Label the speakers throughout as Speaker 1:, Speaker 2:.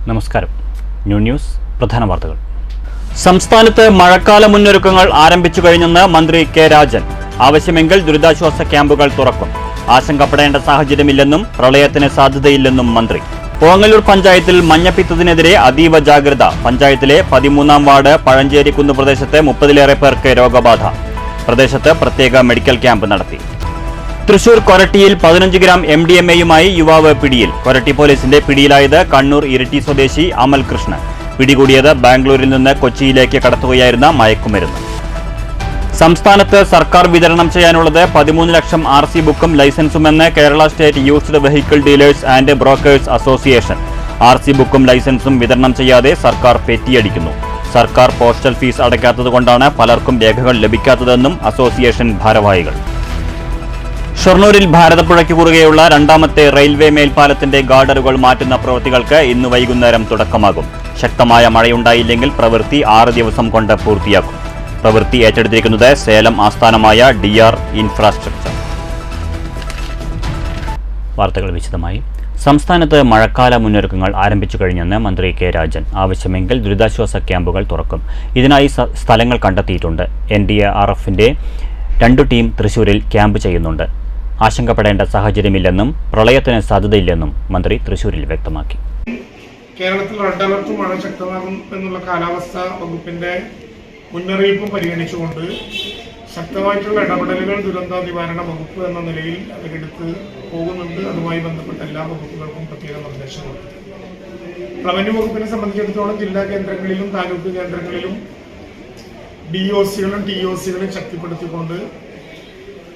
Speaker 1: നമസ്കാരം. ന്യൂസ് പ്രധാന വാർത്തകൾ. സംസ്ഥാനത്ത് മഴക്കാല മുന്നൊരുക്കങ്ങൾ ആരംഭിച്ചു കഴിഞ്ഞെന്ന് മന്ത്രി കെ രാജൻ. ആവശ്യമെങ്കിൽ ദുരിതാശ്വാസ ക്യാമ്പുകൾ തുറക്കും. ആശങ്കപ്പെടേണ്ട സാഹചര്യമില്ലെന്നും പ്രളയത്തിന് സാധ്യതയില്ലെന്നും മന്ത്രി. ഓങ്ങല്ലൂർ പഞ്ചായത്തിൽ മഞ്ഞപ്പിത്തത്തിനെതിരെ അതീവ ജാഗ്രത. പഞ്ചായത്തിലെ 13-ാം വാർഡ് പഴഞ്ചേരിക്കുന്ന് പ്രദേശത്തെ 30-ലേറെ പേർക്ക് രോഗബാധ. പ്രദേശത്ത് പ്രത്യേക മെഡിക്കൽ ക്യാമ്പ് നടത്തി. തൃശൂർ കൊരട്ടിയിൽ 15 ഗ്രാം MDMA-യുമായി യുവാവ് പിടിയിൽ. കൊരട്ടി പോലീസിന്റെ പിടിയിലായത് കണ്ണൂർ ഇരിട്ടി സ്വദേശി അമൽ കൃഷ്ണൻ. പിടികൂടിയത് ബാംഗ്ലൂരിൽ നിന്ന് കൊച്ചിയിലേക്ക് കടത്തുകയായിരുന്ന മയക്കുമരുന്ന്. സംസ്ഥാനത്ത് സർക്കാർ വിതരണം ചെയ്യാനുള്ളത് 13 ലക്ഷം RC ബുക്കും ലൈസൻസുമെന്ന് Kerala state used vehicle dealers and brokers association. RC ബുക്കും ലൈസൻസും വിതരണം ചെയ്യാതെ സർക്കാർ പെറ്റിയടിക്കുന്നു. സർക്കാർ പോസ്റ്റൽ ഫീസ് അടയ്ക്കാത്തതുകൊണ്ടാണ് പലർക്കും രേഖകൾ ലഭിക്കാത്തതെന്നും അസോസിയേഷൻ ഭാരവാഹികൾ. ഷൊർണൂരിൽ ഭാരതപ്പുഴയ്ക്ക് കുറുകെയുള്ള 2ാമത്തെ റെയിൽവേ മേൽപ്പാലത്തിന്റെ ഗാർഡറുകൾ മാറ്റുന്ന പ്രവൃത്തികൾക്ക് ഇന്ന് വൈകുന്നേരം തുടക്കമാകും. ശക്തമായ മഴയുണ്ടായില്ലെങ്കിൽ പ്രവൃത്തി 6 ദിവസം കൊണ്ട് പൂർത്തിയാക്കും. പ്രവൃത്തി ഏറ്റെടുത്തിരിക്കുന്നത് സേലം ആസ്ഥാനമായ DR ഇൻഫ്രാസ്ട്രക്ചർ. വാർത്തകൾ വിശദമായി. സംസ്ഥാനത്ത് മഴക്കാല മുന്നൊരുക്കങ്ങൾ ആരംഭിച്ചു കഴിഞ്ഞെന്ന് മന്ത്രി കെ രാജൻ. ആവശ്യമെങ്കിൽ ദുരിതാശ്വാസ ക്യാമ്പുകൾ തുറക്കും. ഇതിനായി സ്ഥലങ്ങൾ കണ്ടെത്തിയിട്ടുണ്ട്. NDRFന്റെ 2 ടീം തൃശൂരിൽ ക്യാമ്പ് ചെയ്യുന്നുണ്ട്. ആശങ്കപ്പെടേണ്ട സാഹചര്യമില്ലെന്നും പ്രളയത്തിന് സാധ്യതയില്ലെന്നും മന്ത്രി തൃശൂരിൽ വ്യക്തമാക്കി.
Speaker 2: കേരളത്തിൽ റെഡ് അലർട്ട് മഴ ശക്തമാകും എന്നുള്ള കാലാവസ്ഥാ വകുപ്പിന്റെ മുന്നറിയിപ്പ് പരിഗണിച്ചുകൊണ്ട് ശക്തമായിട്ടുള്ള ഇടപെടലുകൾ ദുരന്ത നിവാരണ വകുപ്പ് എന്ന നിലയിൽ അവരെടുത്ത് പോകുന്നുണ്ട്. അതുമായി ബന്ധപ്പെട്ട എല്ലാ വകുപ്പുകൾക്കും പ്രത്യേക നിർദ്ദേശങ്ങളുണ്ട്. റവന്യൂ വകുപ്പിനെ സംബന്ധിച്ചിടത്തോളം ജില്ലാ കേന്ദ്രങ്ങളിലും താലൂക്ക് കേന്ദ്രങ്ങളിലും DOCകളും TOCകളും ശക്തിപ്പെടുത്തിക്കൊണ്ട്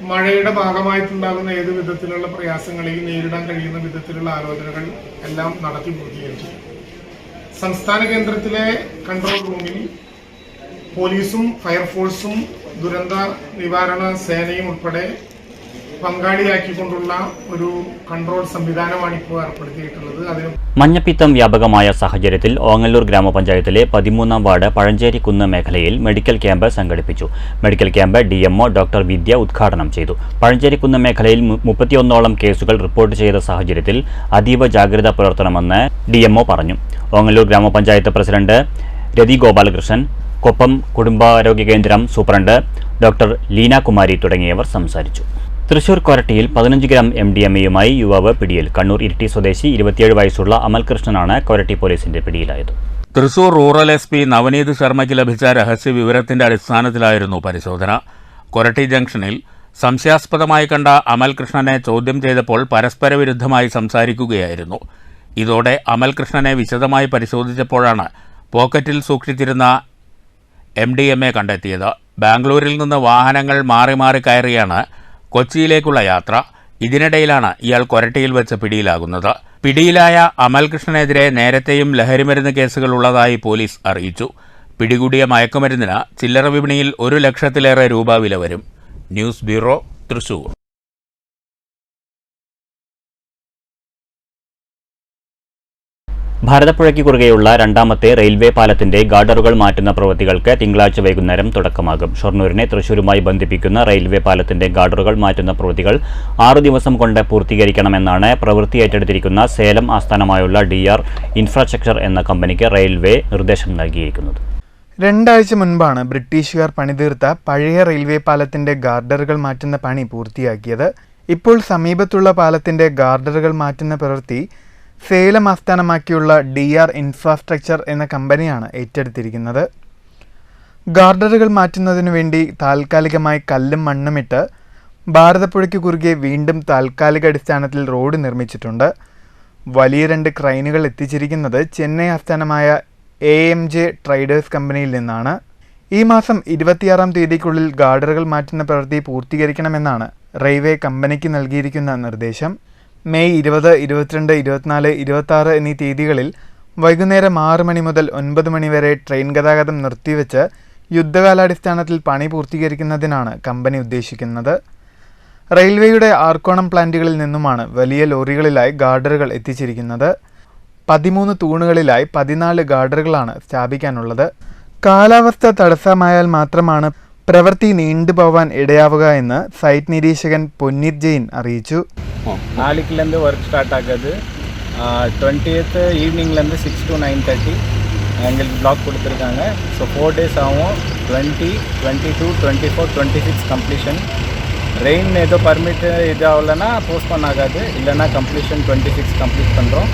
Speaker 2: മഴയുടെ ഭാഗമായിട്ടുണ്ടാകുന്ന ഏത് വിധത്തിലുള്ള പ്രയാസങ്ങളെയും നേരിടാൻ കഴിയുന്ന വിധത്തിലുള്ള ആലോചനകൾ എല്ലാം നടത്തി പൂർത്തീകരിച്ചു. സംസ്ഥാന കേന്ദ്രത്തിലെ കൺട്രോൾ റൂമിൽ പോലീസും ഫയർഫോഴ്സും ദുരന്ത നിവാരണ സേനയും ഉൾപ്പെടെ പങ്കാളിയാക്കിക്കൊണ്ടുള്ള ഒരു കൺട്രോൾ സംവിധാനമാണ് ഇപ്പോൾ ഏർപ്പെടുത്തിയിട്ടുള്ളത്.
Speaker 1: മഞ്ഞപ്പിത്തം വ്യാപകമായ സാഹചര്യത്തിൽ ഓങ്ങല്ലൂർ ഗ്രാമപഞ്ചായത്തിലെ 13-ാം വാർഡ് പഴഞ്ചേരിക്കുന്ന് മേഖലയിൽ മെഡിക്കൽ ക്യാമ്പ് സംഘടിപ്പിച്ചു. മെഡിക്കൽ ക്യാമ്പ് DMO ഡോക്ടർ വിദ്യ ഉദ്ഘാടനം ചെയ്തു. പഴഞ്ചേരിക്കുന്ന് മേഖലയിൽ 31ഓളം കേസുകൾ റിപ്പോർട്ട് ചെയ്ത സാഹചര്യത്തിൽ അതീവ ജാഗ്രത പുലർത്തണമെന്ന് DMO പറഞ്ഞു. ഓങ്ങല്ലൂർ ഗ്രാമപഞ്ചായത്ത് പ്രസിഡന്റ് രതി ഗോപാലകൃഷ്ണൻ, കൊപ്പം കുടുംബാരോഗ്യ കേന്ദ്രം സൂപ്രണ്ട് ഡോക്ടർ ലീന കുമാരി തുടങ്ങിയവർ സംസാരിച്ചു. തൃശൂർ കൊരട്ടിയിൽ 15 ഗ്രാം MDMA-യുമായി യുവാവ് പിടിയിൽ. കണ്ണൂർ ഇരിട്ടി സ്വദേശി 27 വയസ്സുള്ള അമൽ കൃഷ്ണനാണ് കൊരട്ടി പോലീസിന്റെ പിടിയിലായത്.
Speaker 3: തൃശൂർ റൂറൽ SP നവനീത് ശർമ്മയ്ക്ക് ലഭിച്ച രഹസ്യ വിവരത്തിന്റെ അടിസ്ഥാനത്തിലായിരുന്നു പരിശോധന. കൊരട്ടി ജംഗ്ഷനിൽ സംശയാസ്പദമായി കണ്ട അമൽ കൃഷ്ണനെ ചോദ്യം ചെയ്തപ്പോൾ പരസ്പര വിരുദ്ധമായി സംസാരിക്കുകയായിരുന്നു. ഇതോടെ അമൽ കൃഷ്ണനെ വിശദമായി പരിശോധിച്ചപ്പോഴാണ് പോക്കറ്റിൽ സൂക്ഷിച്ചിരുന്ന MDMA കണ്ടെത്തിയത്. ബാംഗ്ലൂരിൽ നിന്ന് വാഹനങ്ങൾ മാറി മാറി കയറിയാണ് കൊച്ചിയിലേക്കുള്ള യാത്ര. ഇതിനിടയിലാണ് ഇയാൾ കൊരട്ടിയിൽ വെച്ച് പിടിയിലാകുന്നത്. പിടിയിലായ അമൽകൃഷ്ണനെതിരെ നേരത്തെയും ലഹരിമരുന്ന് കേസുകൾ ഉള്ളതായി പോലീസ് അറിയിച്ചു. പിടികൂടിയ മയക്കുമരുന്നിന് ചില്ലറ വിപണിയിൽ 1 ലക്ഷത്തിലേറെ രൂപ വില വരും. News bureau, Thrissur.
Speaker 1: ഭാരതപ്പുഴയ്ക്ക് കുറുകെയുള്ള 2ാമത്തെ റെയിൽവേ പാലത്തിന്റെ ഗാർഡറുകൾ മാറ്റുന്ന പ്രവൃത്തികൾക്ക് തിങ്കളാഴ്ച വൈകുന്നേരം തുടക്കമാകും. ഷൊർണൂരിനെ തൃശൂരുമായി ബന്ധിപ്പിക്കുന്ന റെയിൽവേ പാലത്തിന്റെ ഗാർഡറുകൾ മാറ്റുന്ന പ്രവൃത്തികൾ 6 ദിവസം കൊണ്ട് പൂർത്തീകരിക്കണമെന്നാണ് പ്രവൃത്തി ഏറ്റെടുത്തിരിക്കുന്ന സേലം ആസ്ഥാനമായുള്ള DR ഇൻഫ്രാസ്ട്രക്ചർ എന്ന കമ്പനിക്ക് റെയിൽവേ നിർദ്ദേശം നൽകിയിരിക്കുന്നത്.
Speaker 4: 2 ആഴ്ച മുൻപാണ് ബ്രിട്ടീഷുകാർ പണിതീർത്ത പഴയ റെയിൽവേ പാലത്തിന്റെ ഗാർഡറുകൾ മാറ്റുന്ന പണി പൂർത്തിയാക്കിയത്. ഇപ്പോൾ സമീപത്തുള്ള പാലത്തിന്റെ ഗാർഡറുകൾ മാറ്റുന്ന പ്രവൃത്തി സേലം ആസ്ഥാനമാക്കിയുള്ള DR ഇൻഫ്രാസ്ട്രക്ചർ എന്ന കമ്പനിയാണ് ഏറ്റെടുത്തിരിക്കുന്നത്. ഗാർഡറുകൾ മാറ്റുന്നതിനു വേണ്ടി താൽക്കാലികമായി കല്ലും മണ്ണുമിട്ട് ഭാരതപ്പുഴയ്ക്ക് കുറുകെ വീണ്ടും താൽക്കാലിക അടിസ്ഥാനത്തിൽ റോഡ് നിർമ്മിച്ചിട്ടുണ്ട്. വലിയ 2 ക്രെയിനുകൾ എത്തിച്ചിരിക്കുന്നത് ചെന്നൈ ആസ്ഥാനമായ AMJ ട്രേഡേഴ്സ് കമ്പനിയിൽ നിന്നാണ്. ഈ മാസം 26-ാം തീയതിക്കുള്ളിൽ ഗാർഡറുകൾ മാറ്റുന്ന പ്രവൃത്തി പൂർത്തീകരിക്കണമെന്നാണ് റെയിൽവേ കമ്പനിക്ക് നൽകിയിരിക്കുന്ന നിർദ്ദേശം. മെയ് 20, 22, 24, 26 എന്നീ തീയതികളിൽ വൈകുന്നേരം 6 മണി മുതൽ 9 മണി വരെ ട്രെയിൻ ഗതാഗതം നിർത്തിവെച്ച് യുദ്ധകാലാടിസ്ഥാനത്തിൽ പണി പൂർത്തീകരിക്കുന്നതിനാണ് കമ്പനി ഉദ്ദേശിക്കുന്നത്. റെയിൽവേയുടെ ആർക്കോണം പ്ലാന്റുകളിൽ നിന്നുമാണ് വലിയ ലോറികളിലായി ഗാർഡറുകൾ എത്തിച്ചിരിക്കുന്നത്. 13 തൂണുകളിലായി 14 ഗാർഡറുകളാണ് സ്ഥാപിക്കാനുള്ളത്. കാലാവസ്ഥ തടസ്സമായാൽ മാത്രമാണ് പ്രവൃത്തി നീണ്ടുപോവാൻ ഇടയാവുക എന്ന് സൈറ്റ് നിരീക്ഷകൻ പൊന്നീർ ജെയിൻ അറിയിച്ചു.
Speaker 5: ನಾಲ್ಕಿಲಿಂದ ವರ್ಕ್ ಸ್ಟಾರ್ಟ್ ಆಗೋದು 20th ஈவினிங்லேருந்து 6 to 9:30 எங்களுக்கு பிளாக் கொடுத்துருக்காங்க. ஸோ 4 days ஆகும். 20, 22, 24, 26 கம்ப்ளீஷன். ரெயின் ஏதோ பர்மிட் இது ஆகலைன்னா போஸ்ட்போன் ஆகாது, இல்லைன்னா கம்ப்ளீஷன் 26 கம்ப்ளீட் பண்ணுறோம்.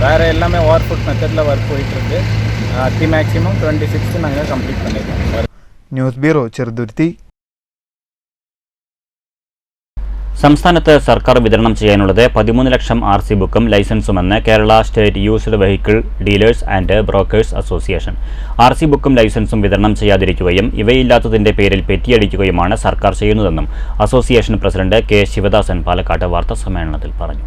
Speaker 5: வேறு எல்லாமே ஓவர் ஃபுட் மெத்தடில் ஒர்க் போயிட்டுருக்கு. அதி மேக்ஸிமம் 26 நாங்கள் கம்ப்ளீட் பண்ணிடுவோம்.
Speaker 4: News bureau Cheruthuruthy.
Speaker 1: സംസ്ഥാനത്ത് സർക്കാർ വിതരണം ചെയ്യാനുള്ളത് 13 ലക്ഷം RC ബുക്കും ലൈസൻസുമെന്ന് Kerala state used vehicle dealers and brokers association. RC ബുക്കും ലൈസൻസും വിതരണം ചെയ്യാതിരിക്കുകയും ഇവയില്ലാത്തതിന്റെ പേരിൽ പെറ്റിയടിക്കുകയുമാണ് സർക്കാർ ചെയ്യുന്നതെന്നും association president K Sivadasan Palakkad വാർത്താസമ്മേളനത്തിൽ പറഞ്ഞു.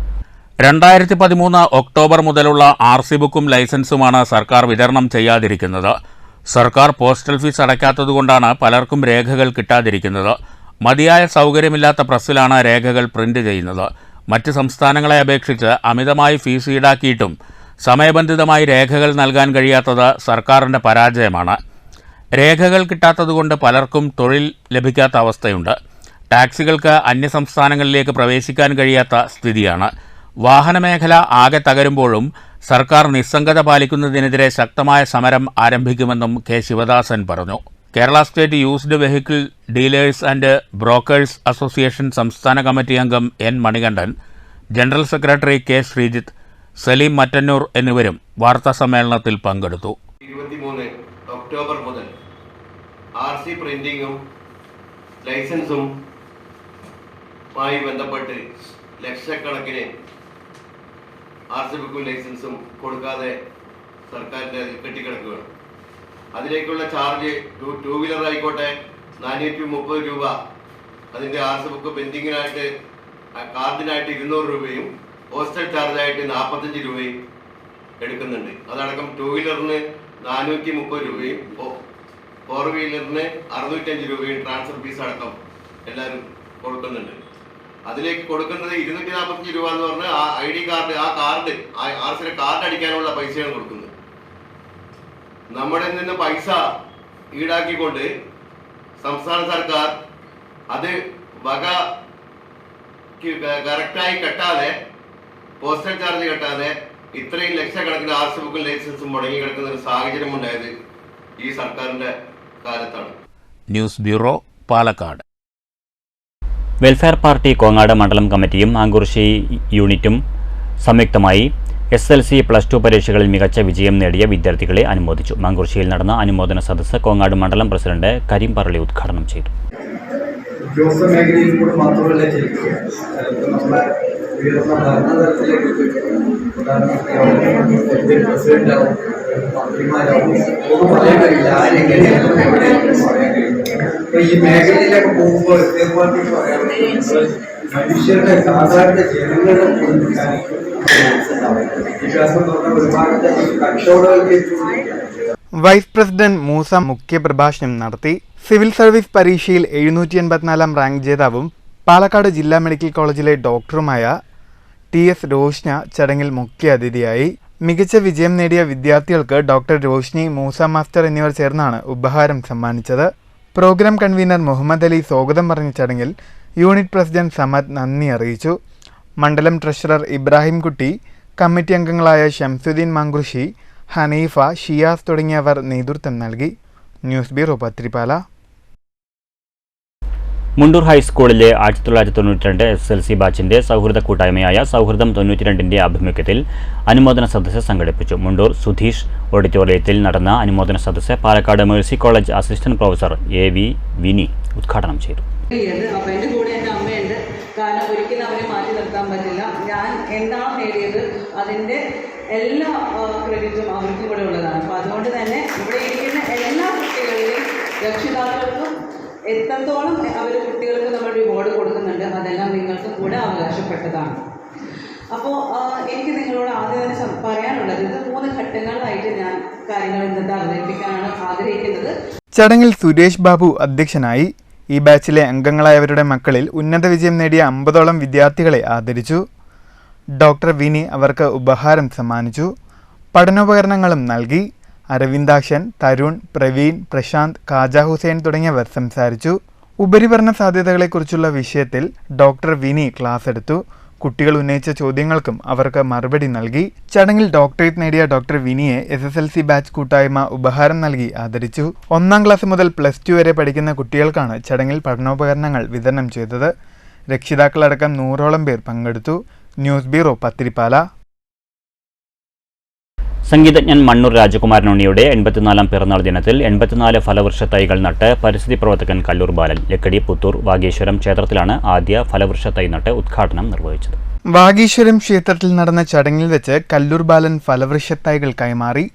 Speaker 3: 2013 ഒക്ടോബർ മുതലുള്ള RC ബുക്കും ലൈസൻസുമാണ് സർക്കാർ വിതരണം ചെയ്യാതിരിക്കുന്നത്. സർക്കാർ പോസ്റ്റൽ ഫീസ് അടയ്ക്കാത്തതുകൊണ്ടാണ് പലർക്കും രേഖകൾ കിട്ടാതിരിക്കുന്നത്. മതിയായ സൗകര്യമില്ലാത്ത പ്രസ്സിലാണ് രേഖകൾ പ്രിന്റ് ചെയ്യുന്നത്. മറ്റ് സംസ്ഥാനങ്ങളെ അപേക്ഷിച്ച് അമിതമായി ഫീസ് ഈടാക്കിയിട്ടും സമയബന്ധിതമായി രേഖകൾ നൽകാൻ കഴിയാത്തത് സർക്കാരിൻ്റെ പരാജയമാണ്. രേഖകൾ കിട്ടാത്തതുകൊണ്ട് പലർക്കും തൊഴിൽ ലഭിക്കാത്ത അവസ്ഥയുണ്ട്. ടാക്സികൾക്ക് അന്യസംസ്ഥാനങ്ങളിലേക്ക് പ്രവേശിക്കാൻ കഴിയാത്ത സ്ഥിതിയാണ്. വാഹനമേഖല ആകെ തകരുമ്പോഴും സർക്കാർ നിസ്സംഗത പാലിക്കുന്നതിനെതിരെ ശക്തമായ സമരം ആരംഭിക്കുമെന്നും കെ ശിവദാസൻ പറഞ്ഞു. Kerala state used vehicle dealers and brokers association സംസ്ഥാന കമ്മിറ്റി അംഗം N. Manikandan, general secretary K. Sreejith, Saleem Mattannur എന്നിവരും വാർത്താസമ്മേളനത്തിൽ പങ്കെടുത്തു.
Speaker 6: 23 ഒക്ടോബർ മുതൽ RC പ്രിന്റിങ്ങും ലൈസൻസും ബന്ധപ്പെട്ട് ലക്ഷക്കണക്കിന് RC ബുക്കും ലൈസൻസും കൊടുക്കാതെ സർക്കാരിൻ്റെ കെട്ടിക്കിടക്കുകയാണ്. അതിലേക്കുള്ള ചാർജ് ടൂ വീലർ ആയിക്കോട്ടെ 430 രൂപ, അതിൻ്റെ RC ബുക്ക് പെൻഡിങ്ങിനായിട്ട് കാർഡിനായിട്ട് 200 രൂപയും പോസ്റ്റൽ ചാർജായിട്ട് 45 രൂപയും എടുക്കുന്നുണ്ട്. അതടക്കം ടൂ വീലറിന് 430 രൂപയും 4 വീലറിന് 605 രൂപയും ട്രാൻസ്ഫർ ഫീസ് അടക്കം എല്ലാവരും കൊടുക്കുന്നുണ്ട്. അതിലേക്ക് കൊടുക്കുന്നത് 245 രൂപ എന്ന് പറഞ്ഞാൽ ID കാർഡ്, RC കാർഡ് അടിക്കാനുള്ള പൈസയാണ് കൊടുക്കുന്നത്. നമ്മുടെ നിന്ന് പൈസ ഈടാക്കിക്കൊണ്ട് സംസ്ഥാന സർക്കാർ അത് വക കറക്റ്റായി കെട്ടാതെ, പോസ്റ്റൽ ചാർജ് കെട്ടാതെ ഇത്രയും ലക്ഷക്കണക്കിന് RC ബുക്കും ലൈസൻസും മുടങ്ങി കിടക്കുന്ന ഒരു സാഹചര്യം ഉണ്ടായത് ഈ സർക്കാരിന്റെ കാലത്താണ്.
Speaker 3: News bureau, Palakkad.
Speaker 1: Welfare party Kongad മണ്ഡലം കമ്മിറ്റിയും ആങ്കുറിശ്ശി യൂണിറ്റും സംയുക്തമായി SLC +2 പരീക്ഷകളിൽ മികച്ച വിജയം നേടിയ വിദ്യാർത്ഥികളെ അനുമോദിച്ചു. മാങ്കുറിശ്ശിയിൽ നടന്ന അനുമോദന സദസ്സ് കോങ്ങാട് മണ്ഡലം പ്രസിഡന്റ് കരീം പറളി ഉദ്ഘാടനം ചെയ്തു.
Speaker 7: ഉദ്യോഗസ്ഥ മേഖലയിൽ കൂടെ മാത്രമല്ല ചിലപ്പോൾ നമ്മളെ ഉയർന്ന ഭരണതലത്തിലേക്ക് പ്രസിഡന്റാവും, മന്ത്രിമാരാവും, ഒന്നും പറയാൻ കഴിയില്ല. ആരെങ്ങനെയാണ് എവിടെയാണെന്ന് പറയാൻ കഴിയും. അപ്പൊ ഈ മേഖലയിലൊക്കെ പോകുമ്പോൾ ഇതേപോലെ പറയാൻ മനുഷ്യരുടെ സാധാരണ ജനങ്ങളുടെ വിശ്വാസം പറഞ്ഞ ഒരുപാട് കച്ചവടവൽക്കരിച്ചു.
Speaker 4: വൈസ് പ്രസിഡന്റ് മൂസ മുഖ്യപ്രഭാഷണം നടത്തി. സിവിൽ സർവീസ് പരീക്ഷയിൽ 784 റാങ്ക് ജേതാവും പാലക്കാട് ജില്ലാ മെഡിക്കൽ കോളേജിലെ ഡോക്ടറുമായ TS രോഷ്ന ചടങ്ങിൽ മുഖ്യ അതിഥിയായി. മികച്ച വിജയം നേടിയ വിദ്യാർത്ഥികൾക്ക് ഡോക്ടർ രോഷ്നി, മൂസ മാസ്റ്റർ എന്നിവർ ചേർന്നാണ് ഉപഹാരം സമ്മാനിച്ചത്. പ്രോഗ്രാം കൺവീനർ മുഹമ്മദ് അലി സ്വാഗതം പറഞ്ഞ ചടങ്ങിൽ യൂണിറ്റ് പ്രസിഡന്റ് സമദ് നന്ദി അറിയിച്ചു. മണ്ഡലം ട്രഷറർ ഇബ്രാഹിം കുട്ടി, കമ്മിറ്റി അംഗങ്ങളായ ഷംസുദ്ദീൻ മാങ്കുറിശ്ശി, ഹനീഫ, ഷിയാസ് തുടങ്ങിയവർ നേതൃത്വം നൽകി. News bureau, Pathirippala.
Speaker 1: മുണ്ടൂർ ഹൈസ്കൂളിലെ 1992 SLC ബാച്ചിന്റെ സൗഹൃദ കൂട്ടായ്മയായ സൗഹൃദം 92ന്റെ ആഭിമുഖ്യത്തിൽ അനുമോദന സദസ്സ് സംഘടിപ്പിച്ചു. മുണ്ടൂർ സുധീഷ് ഓഡിറ്റോറിയത്തിൽ നടന്ന അനുമോദന സദസ്സ് Palakkad Mercy college assistant professor AV വിനി ഉദ്ഘാടനം ചെയ്തു.
Speaker 8: അപ്പോൾ എൻ്റെ കൂടെ എൻ്റെ അമ്മയുണ്ട്. കാരണം ഒരിക്കലും അവരെ മാറ്റി നിർത്താൻ പറ്റില്ല. ഞാൻ എന്താണ് നേടിയത് അതിൻ്റെ എല്ലാ ക്രെഡിറ്റും അവർക്കും കൂടെ ഉള്ളതാണ്. അപ്പോൾ അതുകൊണ്ട് തന്നെ ഇവിടെ ഇരിക്കുന്ന എല്ലാ കുട്ടികളിലും രക്ഷിതാക്കൾക്കും എത്രത്തോളം അവർ കുട്ടികൾക്ക് നമ്മൾ റിവാർഡ് കൊടുക്കുന്നുണ്ട്, അതെല്ലാം നിങ്ങൾക്കും കൂടെ അവകാശപ്പെട്ടതാണ്. അപ്പോൾ എനിക്ക് നിങ്ങളോട് ആദ്യം തന്നെ പറയാനുള്ളത്, ഇത് 3 ഘട്ടങ്ങളായിട്ട് ഞാൻ കാര്യങ്ങൾ ഇന്നത്തെ അവതരിപ്പിക്കാനാണ് ആഗ്രഹിക്കുന്നത്.
Speaker 4: ചടങ്ങിൽ സുരേഷ് ബാബു അധ്യക്ഷനായി. ഈ ബാച്ചിലെ അംഗങ്ങളായവരുടെ മക്കളിൽ ഉന്നത വിജയം നേടിയ 50ഓളം വിദ്യാർത്ഥികളെ ആദരിച്ചു. ഡോക്ടർ വിനി അവർക്ക് ഉപഹാരം സമ്മാനിച്ചു. പഠനോപകരണങ്ങളും നൽകി. അരവിന്ദാക്ഷൻ, തരുൺ, പ്രവീൺ, പ്രശാന്ത്, കാജ ഹുസൈൻ തുടങ്ങിയവർ സംസാരിച്ചു. ഉപരിപഠന സാധ്യതകളെക്കുറിച്ചുള്ള വിഷയത്തിൽ ഡോക്ടർ വിനി ക്ലാസ് എടുത്തു. കുട്ടികൾ ഉന്നയിച്ച ചോദ്യങ്ങൾക്കും അവർക്ക് മറുപടി നൽകി. ചടങ്ങിൽ ഡോക്ടറേറ്റ് നേടിയ ഡോക്ടർ വിനിയെ SSLC ബാച്ച് കൂട്ടായ്മ ഉപഹാരം നൽകി ആദരിച്ചു. 1ാം ക്ലാസ് മുതൽ +2 വരെ പഠിക്കുന്ന കുട്ടികൾക്കാണ് ചടങ്ങിൽ പഠനോപകരണങ്ങൾ വിതരണം ചെയ്തത്. രക്ഷിതാക്കളടക്കം 100ഓളം പേർ പങ്കെടുത്തു. News bureau, Pathirippala.
Speaker 1: സംഗീതജ്ഞൻ മണ്ണൂർ രാജകുമാരൻ ഉണ്ണിയുടെ 84ാം പിറന്നാൾ ദിനത്തിൽ 84 ഫലവൃക്ഷ തൈകൾ നട്ട് പരിസ്ഥിതി പ്രവർത്തകൻ കല്ലൂർ ബാലൻ ലക്കടി, പുത്തൂർ, വാഗീശ്വരം ക്ഷേത്രത്തിലാണ് ആദ്യ ഫലവൃക്ഷ തൈ നട്ട് ഉദ്ഘാടനം നിർവഹിച്ചത്.
Speaker 4: വാഗീശ്വരം ക്ഷേത്രത്തിൽ നടന്ന ചടങ്ങിൽ വെച്ച് കല്ലൂർ ബാലൻ ഫലവൃക്ഷ തൈകൾ കൈമാറി.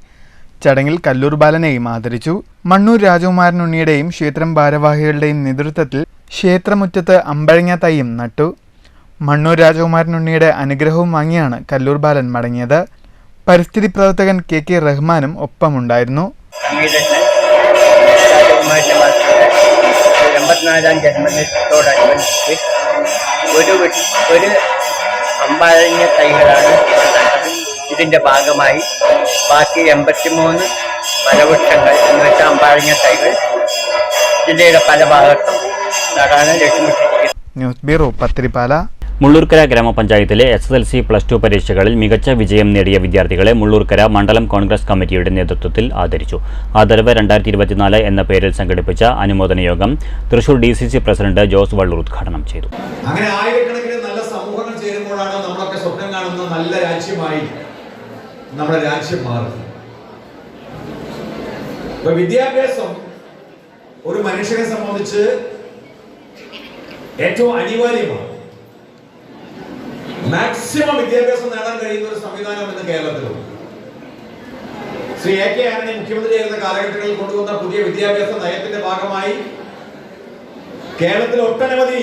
Speaker 4: ചടങ്ങിൽ കല്ലൂർ ബാലനെയും ആദരിച്ചു. മണ്ണൂർ രാജകുമാരൻ ഉണ്ണിയുടെയും ക്ഷേത്രം ഭാരവാഹികളുടെയും നേതൃത്വത്തിൽ ക്ഷേത്രമുറ്റത്ത് അമ്പഴങ്ങ തൈയും നട്ടു. മണ്ണൂർ രാജകുമാരൻ ഉണ്ണിയുടെ അനുഗ്രഹവും വാങ്ങിയാണ് കല്ലൂർ ബാലൻ മടങ്ങിയത്. പരിസ്ഥിതി പ്രവർത്തകൻ KK റഹ്മാനും ഒപ്പമുണ്ടായിരുന്നു.
Speaker 9: 84ാം ജന്മദിനത്തോടനുബന്ധിച്ച് ഒരു അമ്പഴങ്ങ തൈകളാണ് ഇതിൻ്റെ ഭാഗമായി ബാക്കി 83 ഫലവൃക്ഷങ്ങൾ എന്ന് വെച്ചാൽ അമ്പഴങ്ങ തൈകൾ ജില്ലയുടെ പല ഭാഗത്തും നടാൻ ലക്ഷ്യമിട്ടിരിക്കുന്നത്.
Speaker 4: News bureau, Pathirippala.
Speaker 1: മുള്ളൂർക്കര ഗ്രാമപഞ്ചായത്തിലെ SSLC +2 പരീക്ഷകളിൽ മികച്ച വിജയം നേടിയ വിദ്യാർത്ഥികളെ മുള്ളൂർക്കര മണ്ഡലം കോൺഗ്രസ് കമ്മിറ്റിയുടെ നേതൃത്വത്തിൽ ആദരിച്ചു. ആദരവ് 2024 എന്ന പേരിൽ സംഘടിപ്പിച്ച അനുമോദന യോഗം തൃശൂർ DCC പ്രസിഡന്റ് ജോസ് വള്ളൂർ ഉദ്ഘാടനം ചെയ്തു.
Speaker 10: അങ്ങനെ ആയിരക്കണക്കിന് നല്ല സമൂഹങ്ങൾ ചേരുമ്പോഴാണ് നമ്മളൊക്കെ സ്വപ്നം കാണുന്ന നല്ല രാജ്യമായി നമ്മുടെ രാജ്യം മാറുന്നത്. ഇപ്പൊ വിദ്യാഭ്യാസം ഒരു മനുഷ്യനെ സംബന്ധിച്ച് ഏറ്റവും അനിവാര്യമാണ്. മാക്സിമം വിദ്യാഭ്യാസം നേടാൻ കഴിയുന്ന ഒരു സംവിധാനം ഇന്ന് കേരളത്തിലുണ്ട്. ശ്രീ AK ആന്റണി മുഖ്യമന്ത്രിയായിരുന്ന കാലഘട്ടങ്ങളിൽ കൊണ്ടുവന്ന പുതിയ വിദ്യാഭ്യാസ നയത്തിന്റെ ഭാഗമായി കേരളത്തിൽ ഒട്ടനവധി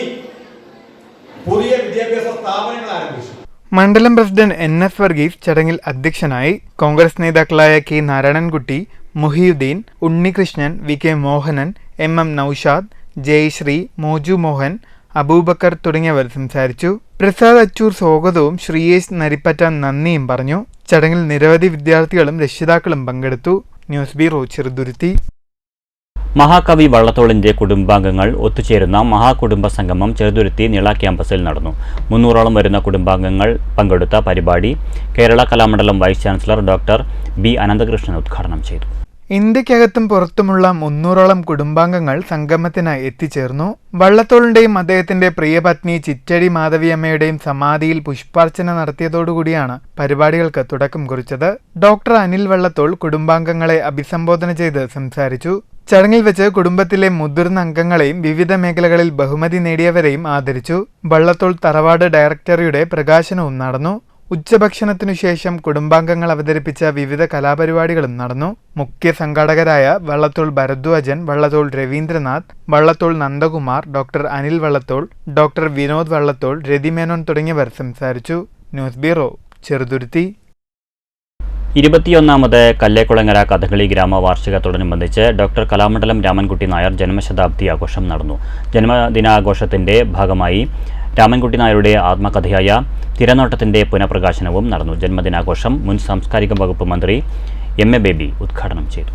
Speaker 10: പുതിയ വിദ്യാഭ്യാസ സ്ഥാപനങ്ങൾ ആരംഭിച്ചു.
Speaker 4: മണ്ഡലം പ്രസിഡന്റ് NS വർഗീസ് ചടങ്ങിൽ അധ്യക്ഷനായി. കോൺഗ്രസ് നേതാക്കളായ K Narayanankutty, Muhiyuddin, Unnikrishnan, VK Mohanan, MM Naushad, Jayashree, മോജു Mohan, Abubakar തുടങ്ങിയവർ സംസാരിച്ചു. പ്രസാദ് അച്ചൂർ സ്വാഗതവും ശ്രീയേഷ് നരിപ്പറ്റ നന്ദിയും പറഞ്ഞു. ചടങ്ങിൽ നിരവധി വിദ്യാർത്ഥികളും രക്ഷിതാക്കളും പങ്കെടുത്തു. News bureau, Cheruthuruthy.
Speaker 1: മഹാകവി വള്ളത്തോളിന്റെ കുടുംബാംഗങ്ങൾ ഒത്തുചേരുന്ന മഹാകുടുംബ സംഗമം ചെറുതുരുത്തി നിള ക്യാമ്പസിൽ നടന്നു. 300ഓളം വരുന്ന കുടുംബാംഗങ്ങൾ പങ്കെടുത്ത പരിപാടി Kerala Kalamandalam vice chancellor doctor B Ananthakrishnan ഉദ്ഘാടനം ചെയ്തു.
Speaker 4: ഇന്ത്യക്കകത്തും പുറത്തുമുള്ള 300ഓളം കുടുംബാംഗങ്ങൾ സംഗമത്തിനായി എത്തിച്ചേർന്നു. വള്ളത്തോളിന്റെയും അദ്ദേഹത്തിന്റെ പ്രിയപത്നി ചിറ്റടി മാധവിയമ്മയുടെയും സമാധിയിൽ പുഷ്പാർച്ചന നടത്തിയതോടുകൂടിയാണ് പരിപാടികൾക്ക് തുടക്കം കുറിച്ചത്. ഡോക്ടർ അനിൽ വള്ളത്തോൾ കുടുംബാംഗങ്ങളെ അഭിസംബോധന ചെയ്ത് സംസാരിച്ചു. ചടങ്ങിൽ വെച്ച് കുടുംബത്തിലെ മുതിർന്ന അംഗങ്ങളെയും വിവിധ മേഖലകളിൽ ബഹുമതി നേടിയവരെയും ആദരിച്ചു. വള്ളത്തോൾ തറവാട് ഡയറക്ടറിയുടെ പ്രകാശനവും നടന്നു. ഉച്ചഭക്ഷണത്തിനു ശേഷം കുടുംബാംഗങ്ങൾ അവതരിപ്പിച്ച വിവിധ കലാപരിപാടികളും നടന്നു. മുഖ്യ സംഘാടകരായ വള്ളത്തോൾ ഭരദ്വാജൻ, വള്ളത്തോൾ രവീന്ദ്രനാഥ്, വള്ളത്തോൾ നന്ദകുമാർ, ഡോക്ടർ അനിൽ വള്ളത്തോൾ, ഡോക്ടർ വിനോദ് വള്ളത്തോൾ, രതിമേനോൻ തുടങ്ങിയവർ സംസാരിച്ചു. News bureau, Cheruthuruthy.
Speaker 1: 21ാമത് കല്ലേക്കുളങ്ങര കഥകളി ഗ്രാമവാർഷികത്തോടനുബന്ധിച്ച് ഡോക്ടർ കലാമണ്ഡലം രാമൻകുട്ടി നായർ ജന്മശതാബ്ദി ആഘോഷം നടന്നു. ജന്മദിനാഘോഷത്തിന്റെ ഭാഗമായി രാമൻകുട്ടി നായരുടെ ആത്മകഥയായ തിരനോട്ടത്തിന്റെ പുനഃപ്രകാശനവും നടന്നു. ജന്മദിനാഘോഷം മുൻ സാംസ്കാരിക വകുപ്പ് മന്ത്രി MA ബേബി ഉദ്ഘാടനം ചെയ്തു.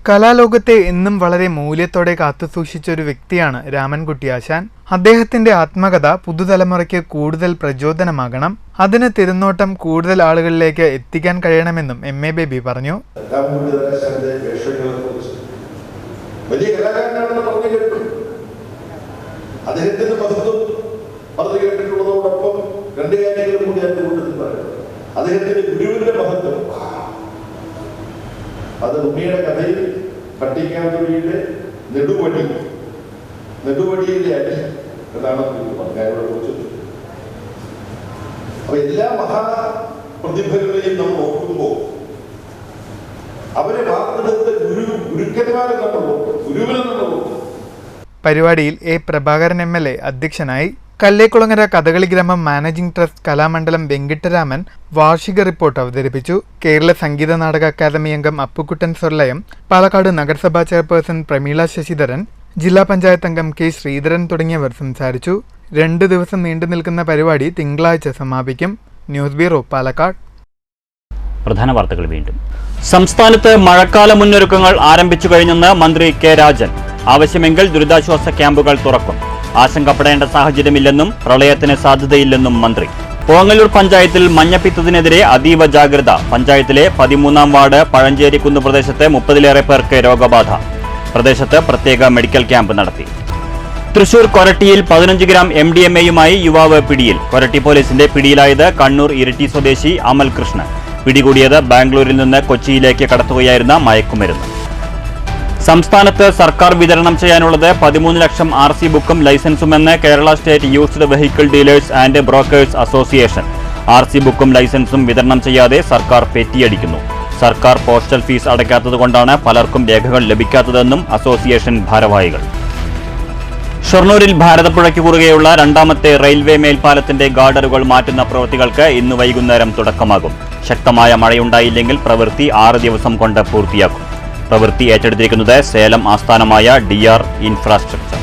Speaker 4: കലാലോകത്തെ എന്നും വളരെ മൂല്യത്തോടെ കാത്തുസൂക്ഷിച്ചൊരു വ്യക്തിയാണ് രാമൻകുട്ടി ആശാൻ. അദ്ദേഹത്തിന്റെ ആത്മകഥ പുതുതലമുറയ്ക്ക് കൂടുതൽ പ്രചോദനമാകണം. അതിന് തിരുനോട്ടം കൂടുതൽ ആളുകളിലേക്ക് എത്തിക്കാൻ കഴിയണമെന്നും MA ബേബി പറഞ്ഞു.
Speaker 11: അദ്ദേഹത്തിന്റെ ഗുരുവിന്റെ മഹത്വം അത് ഉണ്ണിയുടെ കഥയിൽ പട്ടിക്കാതുടിയുടെ നെടുവടിയിലെ അടി എന്നാണ് ഇവിടെ കുറിച്ചത്. അപ്പൊ എല്ലാ മഹാപ്രതിഭകളെയും നമ്മൾ നോക്കുമ്പോൾ അവരെ വാർത്തെടുത്ത ഗുരുക്കന്മാരെ നമ്മൾ നോക്കും, ഗുരുവിനെ നമ്മൾ നോക്കും.
Speaker 4: പരിപാടിയിൽ A പ്രഭാകരൻ MLA അധ്യക്ഷനായി. കല്ലേക്കുളങ്ങര കഥകളി ഗ്രാമം മാനേജിംഗ് ട്രസ്റ്റ് കലാമണ്ഡലം വെങ്കിട്ടരാമൻ വാർഷിക റിപ്പോർട്ട് അവതരിപ്പിച്ചു. കേരള സംഗീത നാടക അക്കാദമി അംഗം അപ്പുക്കുട്ടൻ സ്വർലയം, പാലക്കാട് നഗരസഭാ ചെയർപേഴ്സൺ പ്രമീള ശശിധരൻ, ജില്ലാ പഞ്ചായത്ത് അംഗം K ശ്രീധരൻ തുടങ്ങിയവർ സംസാരിച്ചു. 2 ദിവസം നീണ്ടു നിൽക്കുന്ന പരിപാടി തിങ്കളാഴ്ച സമാപിക്കും. News bureau, Palakkad.
Speaker 1: പ്രധാന വാർത്തകൾ വീണ്ടും. സംസ്ഥാനത്ത് മഴക്കാല മുന്നൊരുക്കങ്ങൾ ആരംഭിച്ചു കഴിഞ്ഞെന്ന് മന്ത്രി K രാജൻ. ആവശ്യമെങ്കിൽ ദുരിതാശ്വാസ ക്യാമ്പുകൾ തുറക്കും. ആശങ്കപ്പെടേണ്ട സാഹചര്യമില്ലെന്നും പ്രളയത്തിന് സാധ്യതയില്ലെന്നും മന്ത്രി. ഓങ്ങല്ലൂർ പഞ്ചായത്തിൽ മഞ്ഞപ്പിത്തത്തിനെതിരെ അതീവ ജാഗ്രത. പഞ്ചായത്തിലെ 13-ാം വാർഡ് പഴഞ്ചേരിക്കുന്ന് പ്രദേശത്തെ 30-ലേറെ പേർക്ക് രോഗബാധ. പ്രദേശത്ത് പ്രത്യേക മെഡിക്കൽ ക്യാമ്പ് നടത്തി. തൃശൂർ കൊരട്ടിയിൽ 15 ഗ്രാം MDMA-യുമായി യുവാവ് പിടിയിൽ. കൊരട്ടി പോലീസിന്റെ പിടിയിലായത് കണ്ണൂർ ഇരിട്ടി സ്വദേശി അമൽ കൃഷ്ണൻ. പിടികൂടിയത് ബാംഗ്ലൂരിൽ നിന്ന് കൊച്ചിയിലേക്ക് കടത്തുകയായിരുന്ന മയക്കുമരുന്ന്. സംസ്ഥാനത്ത് സർക്കാർ വിതരണം ചെയ്യാനുള്ളത് 13 ലക്ഷം RC ബുക്കും ലൈസൻസുമെന്ന് Kerala state used vehicle dealers and brokers association. RC ബുക്കും ലൈസൻസും വിതരണം ചെയ്യാതെ സർക്കാർ പെറ്റിയടിക്കുന്നു. സർക്കാർ പോസ്റ്റൽ ഫീസ് അടയ്ക്കാത്തതുകൊണ്ടാണ് പലർക്കും രേഖകൾ ലഭിക്കാത്തതെന്നും അസോസിയേഷൻ ഭാരവാഹികൾ. ഷൊർണൂരിൽ ഭാരതപ്പുഴയ്ക്ക് കുറുകെയുള്ള 2ാമത്തെ റെയിൽവേ മേൽപ്പാലത്തിന്റെ ഗാർഡറുകൾ മാറ്റുന്ന പ്രവൃത്തികൾക്ക് ഇന്ന് വൈകുന്നേരം തുടക്കമാകും. ശക്തമായ മഴയുണ്ടായില്ലെങ്കിൽ പ്രവൃത്തി 6 ദിവസം കൊണ്ട് പൂർത്തിയാക്കും. പ്രവൃത്തി ഏറ്റെടുത്തിരിക്കുന്നത് സേലം ആസ്ഥാനമായ DR ഇൻഫ്രാസ്ട്രക്ചർ.